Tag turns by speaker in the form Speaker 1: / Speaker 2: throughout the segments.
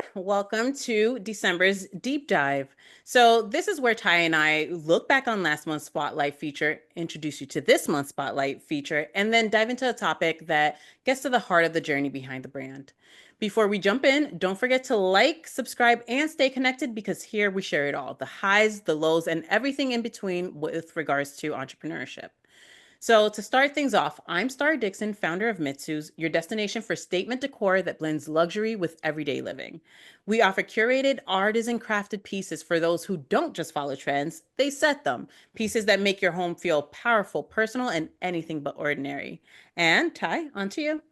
Speaker 1: guys. Welcome to December's deep dive. So, this is where Ty and I look back on last month's spotlight feature, introduce you to this month's spotlight feature, and then dive into a topic that gets to the heart of the journey behind the brand. Before we jump in, don't forget to like, subscribe, and stay connected because here we share it all, the highs, the lows, and everything in between with regards to entrepreneurship. So, to start things off, I'm Starah Dixon, founder of Mitsu's, your destination for statement decor that blends luxury with everyday living. We offer curated, artisan crafted pieces for those who don't just follow trends, they set them. Pieces that make your home feel powerful, personal, and anything but ordinary. And Ty, on to you.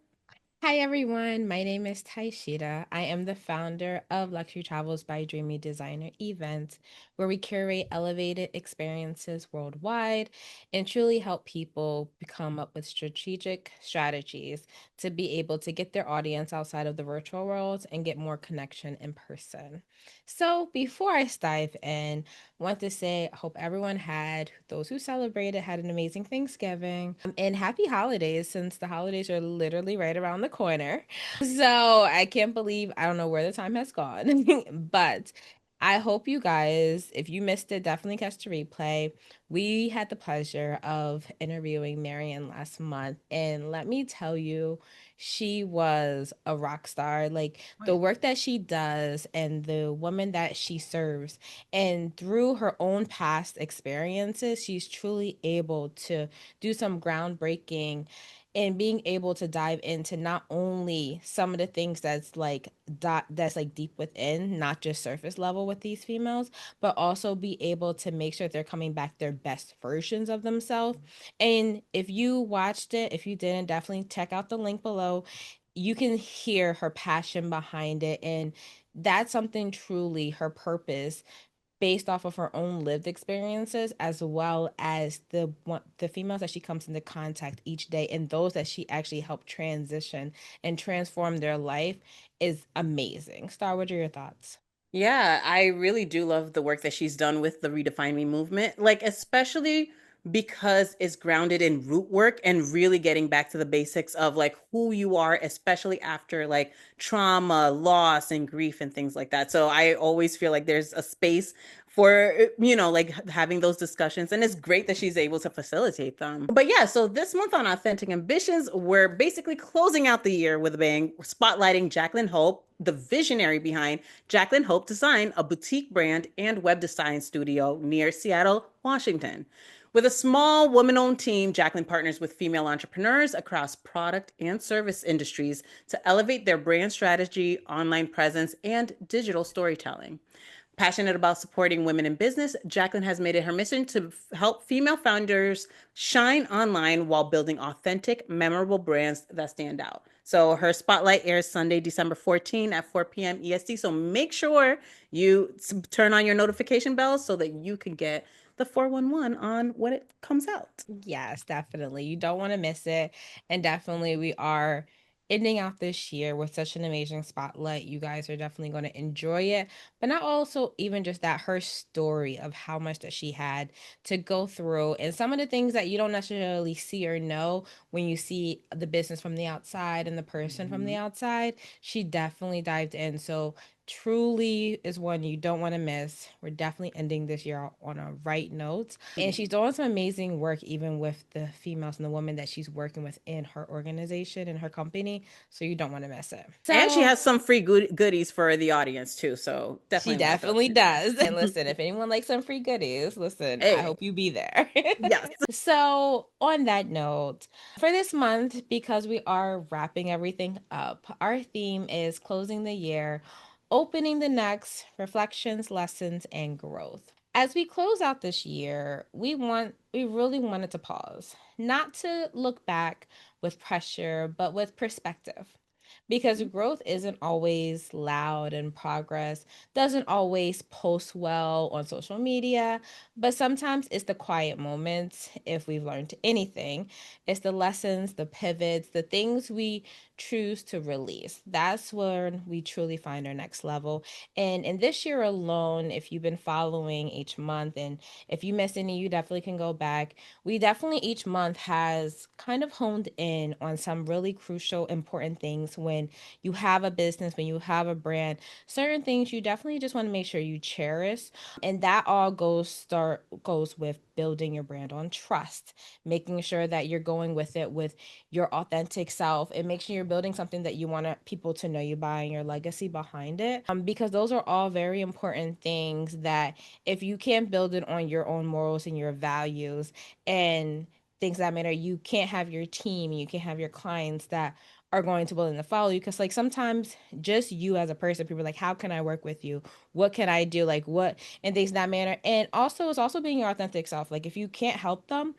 Speaker 2: Hi everyone, my name is Tysheda. I am the founder of Luxury Travels by Dreamy Designer Events, where we curate elevated experiences worldwide and truly help people come up with strategic strategies to be able to get their audience outside of the virtual world and get more connection in person. So before I dive in, I want to say I hope everyone those who celebrated had an amazing Thanksgiving and happy holidays since the holidays are literally right around the corner. So I can't believe I don't know where the time has gone. But I hope you guys, if you missed it, definitely catch the replay. We had the pleasure of interviewing Marian last month, and let me tell you, she was a rock star. Like the work that she does and the woman that she serves, and through her own past experiences, she's truly able to do some groundbreaking and being able to dive into not only some of the things that's like deep within, not just surface level with these females, but also be able to make sure they're coming back their best versions of themselves. And if you watched it, if you didn't, definitely check out the link below. You can hear her passion behind it, and that's something truly her purpose based off of her own lived experiences, as well as the females that she comes into contact each day and those that she actually helped transition and transform their life is amazing. Star, what are your thoughts?
Speaker 1: Yeah, I really do love the work that she's done with the Redefine Me movement, like especially because it's grounded in root work and really getting back to the basics of like who you are, especially after like trauma, loss, and grief and things like that. So I always feel like there's a space for, like having those discussions, and it's great that she's able to facilitate them. But yeah, so this month on Authentic Ambitions, we're basically closing out the year with a bang, spotlighting Jacqueline Hope, the visionary behind Jacqueline Hope Design, a boutique brand and web design studio near Seattle, Washington. With a small woman owned team, Jacqueline partners with female entrepreneurs across product and service industries to elevate their brand strategy, online presence, and digital storytelling. Passionate about supporting women in business, Jacqueline has made it her mission to help female founders shine online while building authentic, memorable brands that stand out. So her spotlight airs Sunday, December 14 at 4 p.m. EST. So make sure you turn on your notification bells so that you can get the 411 on when it comes out.
Speaker 2: Yes, definitely. You don't want to miss it. And definitely, we are ending out this year with such an amazing spotlight. You guys are definitely going to enjoy it. But not also even just that, her story of how much that she had to go through and some of the things that you don't necessarily see or know when you see the business from the outside and the person from the
Speaker 1: Mhm.
Speaker 2: outside. She definitely dived in. So truly is one you don't want to miss. We're definitely ending this year on a right note. And she's doing some amazing work even with the females and the women that she's working with in her organization and her company. So you don't want to miss it.
Speaker 1: And she
Speaker 2: So
Speaker 1: has some free goodies for the audience too. So
Speaker 2: she
Speaker 1: definitely watch those.
Speaker 2: definitely does. And listen, if anyone likes some free goodies, listen, I
Speaker 1: Hey,
Speaker 2: hope you be there.
Speaker 1: yes.
Speaker 2: So, on that note, for this month, because we are wrapping everything up, our theme is closing the year, opening the next, reflections, lessons, and growth. As we close out this year, we really wanted to pause, not to look back with pressure, but with perspective. Because growth isn't always loud and progress doesn't always post well on social media, but sometimes it's the quiet moments, if we've learned anything. It's the lessons, the pivots, the things we choose to release. That's when we truly find our next level. And in this year alone, if you've been following each month, and if you missed any, you definitely can go back. We definitely each month has kind of honed in on some really crucial, important things when when you have a business, when you have a brand, certain things you definitely just want to make sure you cherish. And that all goes with building your brand on trust, making sure that you're going with it with your authentic self, and make sure you're building something that you want people to know you by and your legacy behind it. Because those are all very important things that if you can't build it on your own morals and your values and things that matter, you can't have your team, you can't have your clients that are going to willing to follow you. Because like sometimes just you as a person, people are like, how can I work with you, what can I do, like what, and things that matter. And also it's also being your authentic self. Like if you can't help them,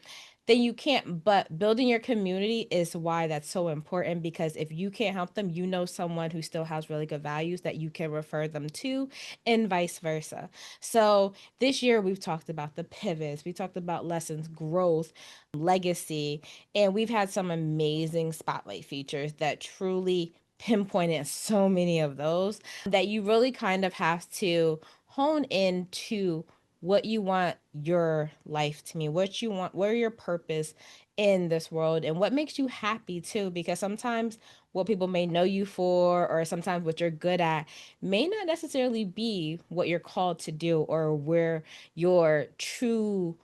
Speaker 2: then you can't. But building your community is why that's so important, because if you can't help them, you know someone who still has really good values that you can refer them to, and vice versa. So this year we've talked about the pivots, we talked about lessons, growth, legacy, and we've had some amazing spotlight features that truly pinpointed so many of those that you really kind of have to hone into what you want your life to mean, what you want, what are your purpose in this world, and what makes you happy too. Because sometimes what people may know you for, or sometimes what you're good at, may not necessarily be what you're called to do or where your true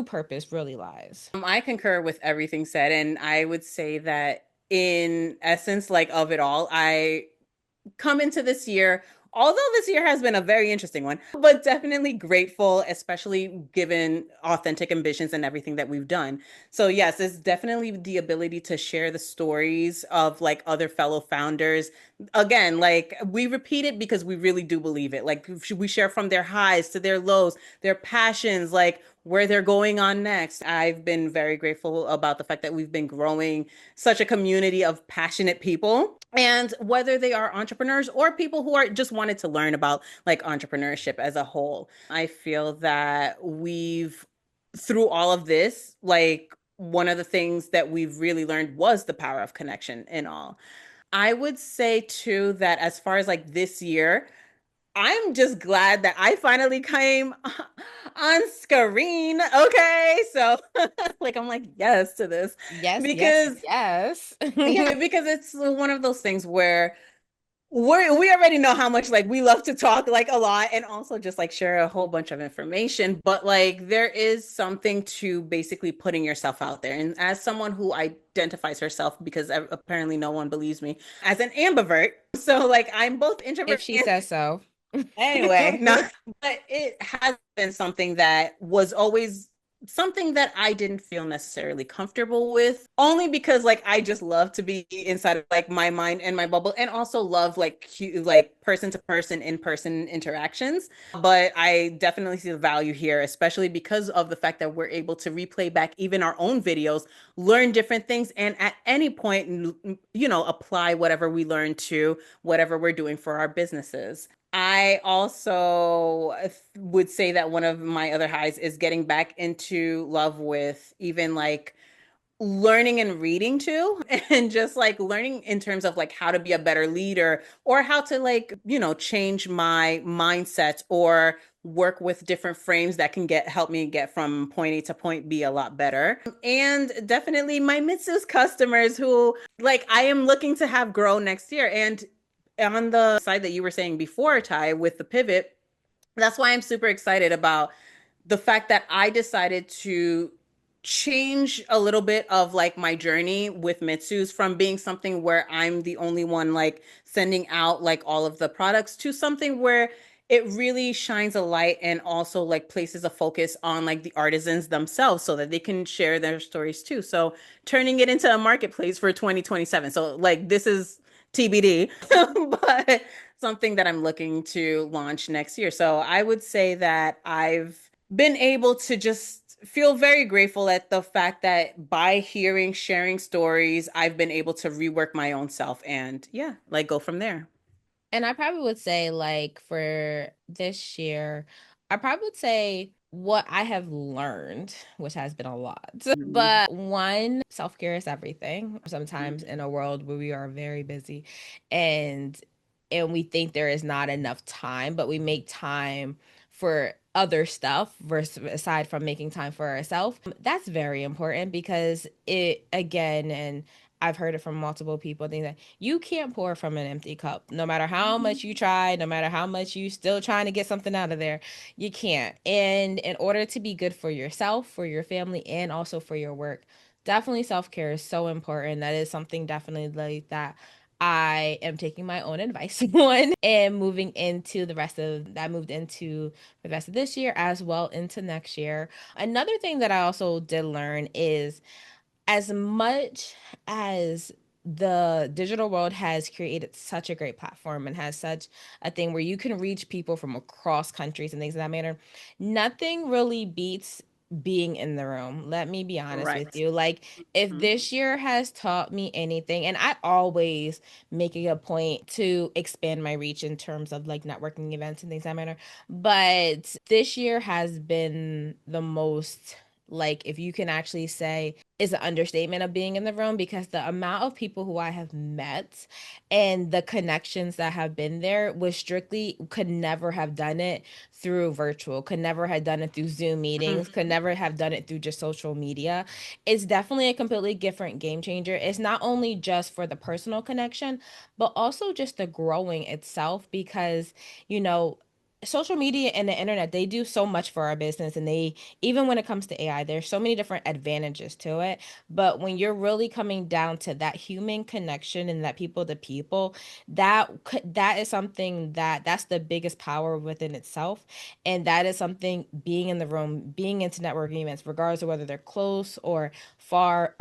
Speaker 2: purpose really lies.
Speaker 1: I concur with everything said, and I would say that in essence, like of it all, I come into this year, although this year has been a very interesting one, but definitely grateful, especially given authentic ambitions and everything that we've done. So, yes, it's definitely the ability to share the stories of like other fellow founders. Again, like we repeat it because we really do believe it. Like we share from their highs to their lows, their passions, like where they're going on next. I've been very grateful about the fact that we've been growing such a community of passionate people. And whether they are entrepreneurs or people who are just wanted to learn about like entrepreneurship as a whole, I feel that we've, through all of this, like one of the things that we've really learned was the power of connection in all. I would say too that as far as like this year, I'm just glad that I finally came on screen. Okay. So like I'm like yes to this
Speaker 2: Yes, yes,
Speaker 1: because
Speaker 2: yes.
Speaker 1: yeah, because it's one of those things where we already know how much like we love to talk like a lot and also just like share a whole bunch of information, but like there is something to basically putting yourself out there. And as someone who identifies herself, because apparently no one believes me, as an ambivert, so like I'm both
Speaker 2: If
Speaker 1: introvert
Speaker 2: she
Speaker 1: and
Speaker 2: says so.
Speaker 1: anyway, no, but it has been something that was always something that I didn't feel necessarily comfortable with, only because like I just love to be inside of like my mind and my bubble, and also love like like person to person, in person interactions. But I definitely see the value here, especially because of the fact that we're able to replay back even our own videos, learn different things, and at any point, apply whatever we learn to whatever we're doing for our businesses. I also would say that one of my other highs is getting back into love with even like learning and reading too, and just like learning in terms of like how to be a better leader or how to like, change my mindset or work with different frames that can help me get from point A to point B a lot better. And definitely my Mitsu's customers who like I am looking to have grow next year. And on the side that you were saying before, Ty, with the pivot, that's why I'm super excited about the fact that I decided to change a little bit of like my journey with Mitsu's from being something where I'm the only one like sending out like all of the products to something where it really shines a light and also like places a focus on like the artisans themselves so that they can share their stories too. So turning it into a marketplace for 2027. So like this is TBD, but something that I'm looking to launch next year. So I would say that I've been able to just feel very grateful at the fact that by hearing, sharing stories, I've been able to rework my own self and yeah, like go from there.
Speaker 2: And I probably would say, like, for this year, I probably would say what I have learned, which has been a lot.
Speaker 1: Mhm.
Speaker 2: But one, self-care is everything. Sometimes in a world where we are very busy and we think there is not enough time, but we make time for other stuff versus aside from making time for ourselves. That's very important because it again, and I've heard it from multiple people, things that you can't pour from an empty cup. No matter how much you try, no matter how much you still trying to get something out of there, you can't. And in order to be good for yourself, for your family, and also for your work, definitely self-care is so important. That is something definitely like that I am taking my own advice on and moving into the rest of that moved into the rest of this year as well into next year. Another thing that I also did learn is as much as the digital world has created such a great platform and has such a thing where you can reach people from across countries and things of that matter, nothing really beats being in the room. Let me be honest with
Speaker 1: Correct.
Speaker 2: you. Like, if
Speaker 1: Mhm.
Speaker 2: this year has taught me anything, and I always make it a point to expand my reach in terms of like networking events and things of that matter, but this year has been the most, like, if you can actually say, is an understatement of being in the room, because the amount of people who I have met and the connections that have been there was strictly could never have done it through virtual, could never have done it through Zoom meetings, could never have done it through just social media. It's definitely a completely different game changer. It's not only just for the personal connection, but also just the growing itself because, you know, social media and the internet, they do so much for our business, and they, even when it comes to AI, there's so many different advantages to it. But when you're really coming down to that human connection and that people to people, that is something that's the biggest power within itself. And that is something, being in the room, being into networking events, regardless of whether they're close or far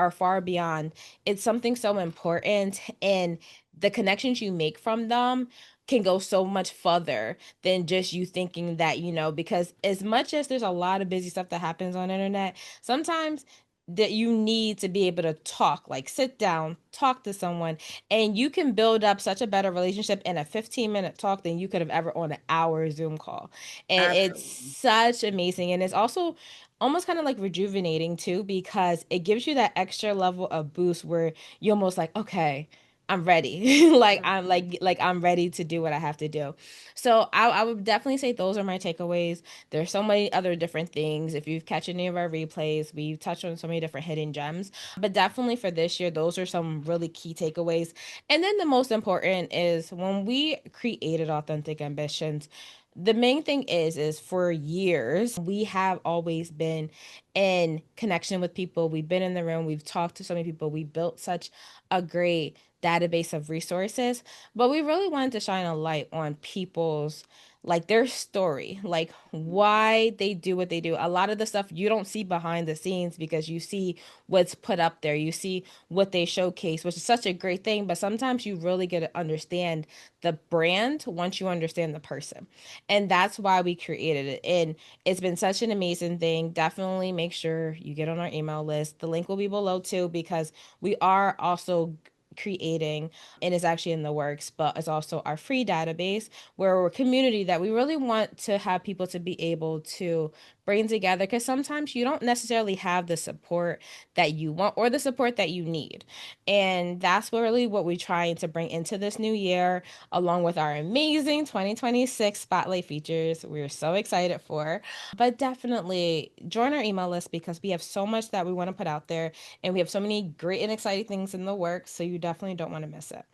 Speaker 2: beyond, it's something so important. And the connections you make from them can go so much further than just you thinking that, because as much as there's a lot of busy stuff that happens on the internet, sometimes that you need to be able to talk, like sit down, talk to someone, and you can build up such a better relationship in a 15-minute talk than you could have ever on an hour Zoom call. And it's
Speaker 1: Absolutely.
Speaker 2: such amazing. And it's also almost kind of like rejuvenating too, because it gives you that extra level of boost where you're almost like, okay, I'm ready. Like I'm like I'm ready to do what I have to do. So I would definitely say those are my takeaways. There's so many other different things. If you've catch any of our replays, we've touched on so many different hidden gems. But definitely for this year, those are some really key takeaways. And then the most important is when we created Authentic Ambitions, the main thing is for years we have always been in connection with people. We've been in the room, we've talked to so many people, we built such a great database of resources, but we really wanted to shine a light on people's, like, their story, like why they do what they do. A lot of the stuff you don't see behind the scenes because you see what's put up there, you see what they showcase, which is such a great thing, but sometimes you really get to understand the brand once you understand the person. And that's why we created it. And it's been such an amazing thing. Definitely make sure you get on our email list. The link will be below too, because we are also creating, and it's actually in the works, but it's also our free database where we're a community that we really want to have people to be able to bring together, because sometimes you don't necessarily have the support that you want or the support that you need. And that's really what we're trying to bring into this new year, along with our amazing 2026 spotlight features we're so excited for. But definitely join our email list because we have so much that we want to put out there, and we have so many great and exciting things in the works, so you definitely don't want to miss it.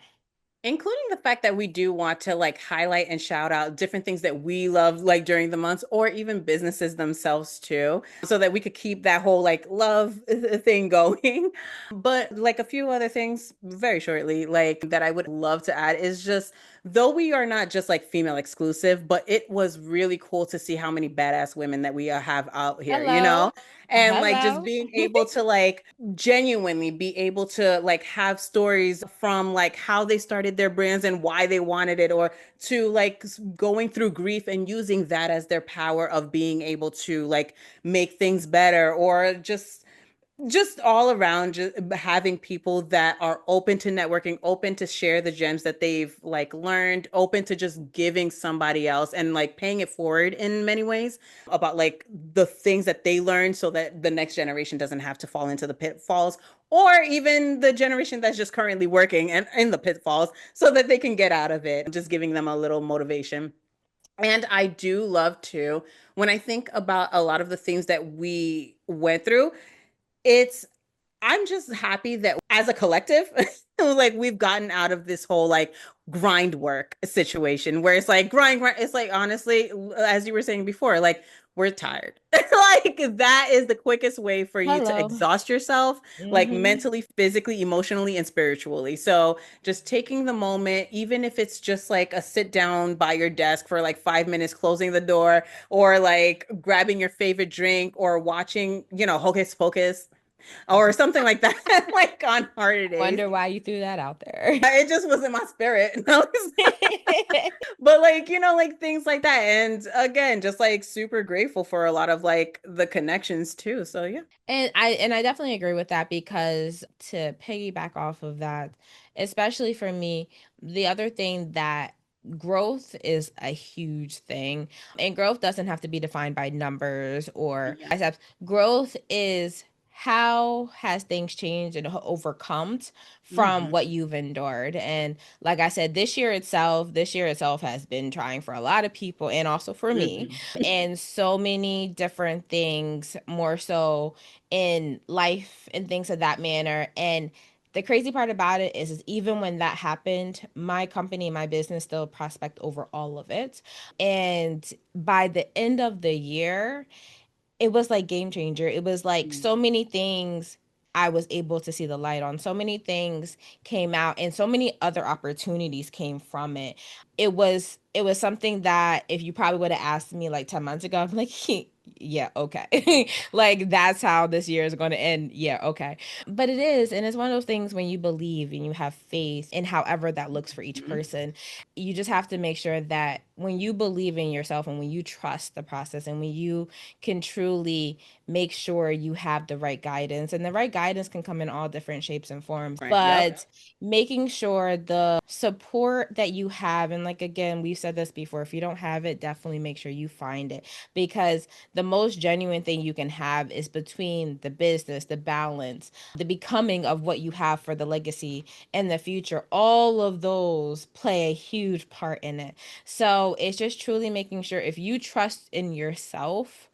Speaker 1: Including the fact that we do want to like highlight and shout out different things that we love like during the months, or even businesses themselves too, so that we could keep that whole like love thing going. But like a few other things very shortly, like that I would love to add is just, though we are not just like female exclusive, but it was really cool to see how many badass women that we have out here, you
Speaker 2: Hello.
Speaker 1: know? And like just
Speaker 2: Hello.
Speaker 1: being able to like genuinely be able to like have stories from like how they started their brands and why they wanted it, or to like going through grief and using that as their power of being able to like make things better, or just all around, just having people that are open to networking, open to share the gems that they've like learned, open to just giving somebody else and like paying it forward in many ways about like the things that they learned, so that the next generation doesn't have to fall into the pitfalls, or even the generation that's just currently working and in the pitfalls, so that they can get out of it. Just giving them a little motivation. And I do love too when I think about a lot of the things that we went through, it's I'm just happy that as a collective, like we've gotten out of this whole like grind work situation where it's like grind. It's like honestly, as you were saying before, like we're tired. Like that is the quickest way for you to
Speaker 2: Hello.
Speaker 1: exhaust yourself, like
Speaker 2: Hmm.
Speaker 1: mentally, physically, emotionally, and spiritually. So just taking the moment, even if it's just like a sit down by your desk for like 5 minutes, closing the door, or like grabbing your favorite drink, or watching, Hocus Pocus or something like that, like on harder days.
Speaker 2: Wonder why you threw that out there.
Speaker 1: It just was in my spirit. But like, like things like that. And again, just like super grateful for a lot of like the connections too. So yeah.
Speaker 2: And I definitely agree with that because to piggyback off of that, especially for me, the other thing that growth is a huge thing. And growth doesn't have to be defined by numbers or
Speaker 1: Yeah.
Speaker 2: biceps. Growth is how has things changed and overcome from
Speaker 1: Hmm.
Speaker 2: what you've endured. And like I said, this year itself has been trying for a lot of people and also for me.
Speaker 1: Hmm.
Speaker 2: And so many different things, more so in life and things of that manner. And the crazy part about it is even when that happened, my company, my business still prospect over all of it. And by the end of the year, it was like game changer. It was like so many things I was able to see the light on. So many things came out and so many other opportunities came from it. It was something that if you probably would have asked me like 10 months ago, I'm like, yeah, okay. Like that's how this year is going to end. Yeah, okay. But it is, and it's one of those things when you believe and you have faith in however that looks for each
Speaker 1: Hmm.
Speaker 2: person, you just have to make sure that when you believe in yourself and when you trust the process and when you can truly make sure you have the right guidance. And the right guidance can come in all different shapes and forms.
Speaker 1: Right. Yep.
Speaker 2: But making sure the support that you have, and like again, we've said this before, if you don't have it, definitely make sure you find it. Because the most genuine thing you can have is between the business, the balance, the becoming of what you have for the legacy and the future. All of those play a huge part in it. So it's just truly making sure if you trust in yourself,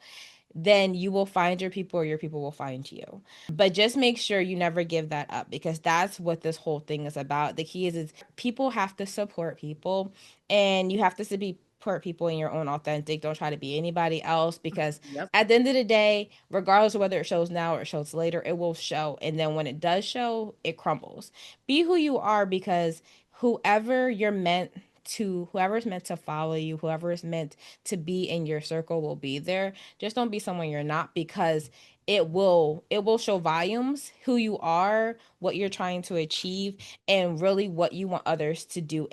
Speaker 2: then you will find your people or your people will find you. But just make sure you never give that up because that's what this whole thing is about. The key is people have to support people and you have to be support people in your own authentic. Don't try to be anybody else because
Speaker 1: Yep.
Speaker 2: at the end of the day, regardless of whether it shows now or it shows later, it will show. And then when it does show, it crumbles. Be who you are because whoever's meant to follow you, whoever is meant to be in your circle will be there. Just don't be someone you're not because it will show volumes who you are, what you're trying to achieve, and really what you want others to do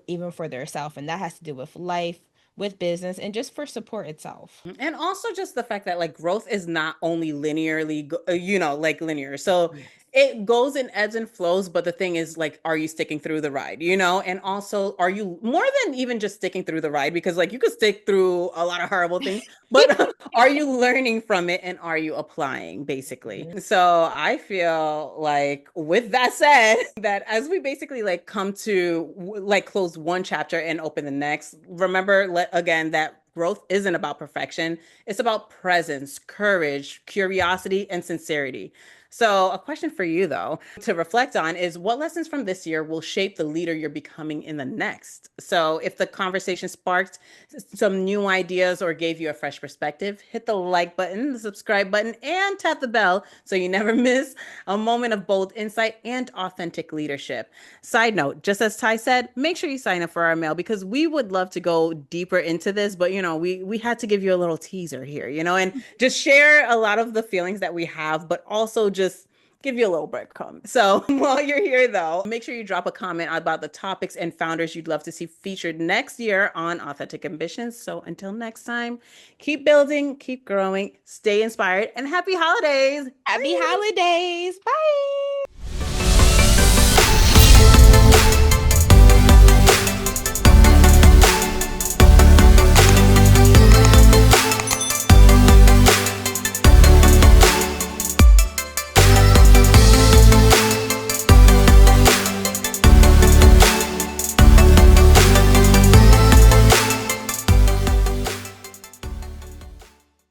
Speaker 2: even for themselves. And that has to do with life, with business, and just for support itself.
Speaker 1: And also just the fact that like growth is not only like linear. So
Speaker 2: Yes.
Speaker 1: it goes in ebbs and flows, but the thing is like, are you sticking through the ride, And also, are you more than even just sticking through the ride? Because like you could stick through a lot of horrible things, but are you learning from it and are you applying basically? So I feel like with that said, that as we basically like come to like close one chapter and open the next, remember again that growth isn't about perfection. It's about presence, courage, curiosity, and sincerity. So, a question for you, though, to reflect on is what lessons from this year will shape the leader you're becoming in the next? So, if the conversation sparked some new ideas or gave you a fresh perspective, hit the like button, the subscribe button, and tap the bell so you never miss a moment of bold insight and authentic leadership. Side note, just as Ty said, make sure you sign up for our mail because we would love to go deeper into this, but we had to give you a little teaser here, and just share a lot of the feelings that we have, but also just give you a little breadcrumb. So while you're here though, make sure you drop a comment about the topics and founders you'd love to see featured next year on Authentic Ambitions. So until next time, keep building, keep growing, stay inspired, and happy holidays.
Speaker 2: Happy
Speaker 1: Bye.
Speaker 2: holidays. Bye.